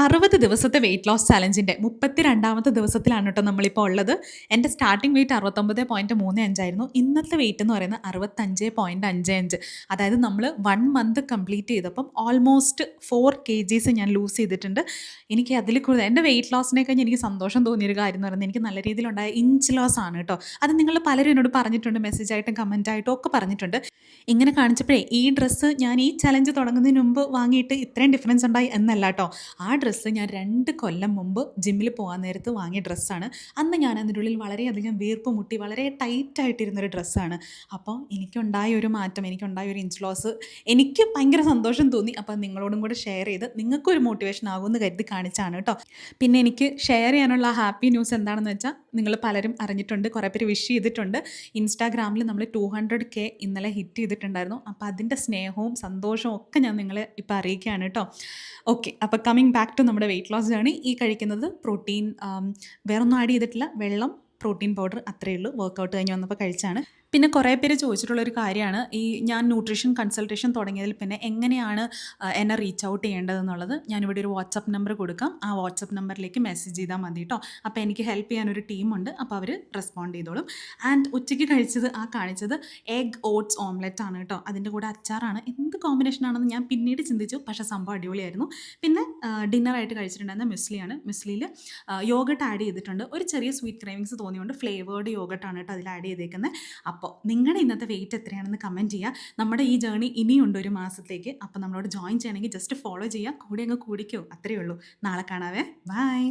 60 ദിവസത്തെ weight loss ചലഞ്ചിൻ്റെ 32ാമത്തെ ദിവസത്തിലാണ് കേട്ടോ നമ്മളിപ്പോൾ ഉള്ളത്. എൻ്റെ സ്റ്റാർട്ടിംഗ് വെയിറ്റ് 69.35 ആയിരുന്നു. ഇന്നത്തെ വെയിറ്റ് എന്ന് പറയുന്നത് 65.55. അതായത് നമ്മൾ 1 മന്ത് കംപ്ലീറ്റ് ചെയ്തപ്പം ഓൾമോസ്റ്റ് 4 kgs ഞാൻ ലൂസ് ചെയ്തിട്ടുണ്ട്. എനിക്ക് അതിൽ കൂടുതൽ എൻ്റെ വെയിറ്റ് ലോസിനെ കഴിഞ്ഞ് എനിക്ക് സന്തോഷം തോന്നിയൊരു കാര്യം എന്ന് പറയുന്നത് എനിക്ക് നല്ല രീതിയിലുണ്ടായ ഇഞ്ച് ലോസ് ആണ് കേട്ടോ. അത് നിങ്ങൾ പലരും എന്നോട് പറഞ്ഞിട്ടുണ്ട്, മെസ്സേജായിട്ടും കമൻറ്റായിട്ടും ഒക്കെ പറഞ്ഞിട്ടുണ്ട്. ഇങ്ങനെ കാണിച്ചപ്പോഴേ ഈ ഡ്രസ്സ് ഞാൻ ഈ ചലഞ്ച് തുടങ്ങുന്നതിന് മുമ്പ് വാങ്ങിയിട്ട് ഇത്രയും ഡിഫറൻസ് ഉണ്ടായി എന്നല്ല കേട്ടോ. ആ ഡ്രസ്സ് ഞാൻ 2 കൊല്ലം മുമ്പ് ജിമ്മിൽ പോകാൻ നേരത്ത് വാങ്ങിയ ഡ്രസ്സാണ്. അന്ന് ഞാൻ അതിൻ്റെ ഉള്ളിൽ വളരെയധികം വീർപ്പ് മുട്ടി വളരെ ടൈറ്റായിട്ടിരുന്നൊരു ഡ്രസ്സാണ്. അപ്പോൾ എനിക്കുണ്ടായ ഒരു മാറ്റം, എനിക്കുണ്ടായ ഒരു ഇഞ്ച് ലോസ് എനിക്ക് ഭയങ്കര സന്തോഷം തോന്നി. അപ്പോൾ നിങ്ങളോടും കൂടെ ഷെയർ ചെയ്ത് നിങ്ങൾക്കൊരു മോട്ടിവേഷൻ ആകുമെന്ന് കരുതി കാണിച്ചാണ് കേട്ടോ. പിന്നെ എനിക്ക് ഷെയർ ചെയ്യാനുള്ള ഹാപ്പി ന്യൂസ് എന്താണെന്ന് വെച്ചാൽ നിങ്ങൾ പലരും അറിഞ്ഞിട്ടുണ്ട്, കുറേ പേര് വിഷ് ചെയ്തിട്ടുണ്ട്. ഇൻസ്റ്റാഗ്രാമിൽ നമ്മൾ 200K ഇന്നലെ ഹിറ്റ് ചെയ്തിട്ടുണ്ടായിരുന്നു. അപ്പോൾ അതിൻ്റെ സ്നേഹവും സന്തോഷവും ഒക്കെ ഞാൻ നിങ്ങളെ ഇപ്പോൾ അറിയിക്കുകയാണ് കേട്ടോ. ഓക്കെ, അപ്പോൾ കമ്മിങ് ബാക്ക് ടു നമ്മുടെ വെയിറ്റ് ലോസ് ജേണി. ഈ കഴിക്കുന്നത് പ്രോട്ടീൻ, വേറൊന്നും ആഡ് ചെയ്തിട്ടില്ല, വെള്ളം, പ്രോട്ടീൻ പൗഡർ, അത്രയേ ഉള്ളൂ. വർക്കൗട്ട് കഴിഞ്ഞ് വന്നപ്പോൾ കഴിച്ചാണ്. പിന്നെ കുറേ പേര് ചോദിച്ചിട്ടുള്ളൊരു കാര്യമാണ് ഈ ഞാൻ ന്യൂട്രീഷൻ കൺസൾട്ടേഷൻ തുടങ്ങിയതിൽ പിന്നെ എങ്ങനെയാണ് എന്നെ റീച്ച് ഔട്ട് ചെയ്യേണ്ടതെന്നുള്ളത്. ഞാനിവിടെ ഒരു വാട്സപ്പ് നമ്പർ കൊടുക്കാം. ആ വാട്സപ്പ് നമ്പറിലേക്ക് മെസ്സേജ് ചെയ്താൽ മതി കേട്ടോ. അപ്പോൾ എനിക്ക് ഹെൽപ്പ് ചെയ്യാനൊരു ടീമുണ്ട്, അപ്പോൾ അവർ റെസ്പോണ്ട് ചെയ്തോളും. ആൻഡ് ഉച്ചയ്ക്ക് കഴിച്ചത് കാണിച്ചത് എഗ് ഓട്സ് ഓംലെറ്റ് ആണ് കേട്ടോ. അതിൻ്റെ കൂടെ അച്ചാറാണ്. എന്ത് കോമ്പിനേഷൻ ആണെന്ന് ഞാൻ പിന്നീട് ചിന്തിച്ചു, പക്ഷേ സംഭവം അടിപൊളിയായിരുന്നു. പിന്നെ ഡിന്നറായിട്ട് കഴിച്ചിട്ടുണ്ടായിരുന്ന മിസ്ലിയാണ്. മിസ്ലിയിൽ യോഗട്ട് ആഡ് ചെയ്തിട്ടുണ്ട്. ഒരു ചെറിയ സ്വീറ്റ് ക്രേവിങ്സ് തോന്നിയുകൊണ്ട് ഫ്ലേവേർഡ് യോഗട്ടാണ് കേട്ടോ അതിൽ ആഡ് ചെയ്തേക്കുന്നത്. അപ്പോൾ നിങ്ങളുടെ ഇന്നത്തെ വെയിറ്റ് എത്രയാണെന്ന് കമൻറ്റ് ചെയ്യുക. നമ്മുടെ ഈ ജേണി ഇനിയുണ്ട് ഒരു മാസത്തേക്ക്. അപ്പോൾ നമ്മളോട് ജോയിൻ ചെയ്യണമെങ്കിൽ ജസ്റ്റ് ഫോളോ ചെയ്യുക, കൂടെ അങ്ങ് കൂടിക്കോ, അത്രയേ ഉള്ളൂ. നാളെ കാണാവേ, ബൈ.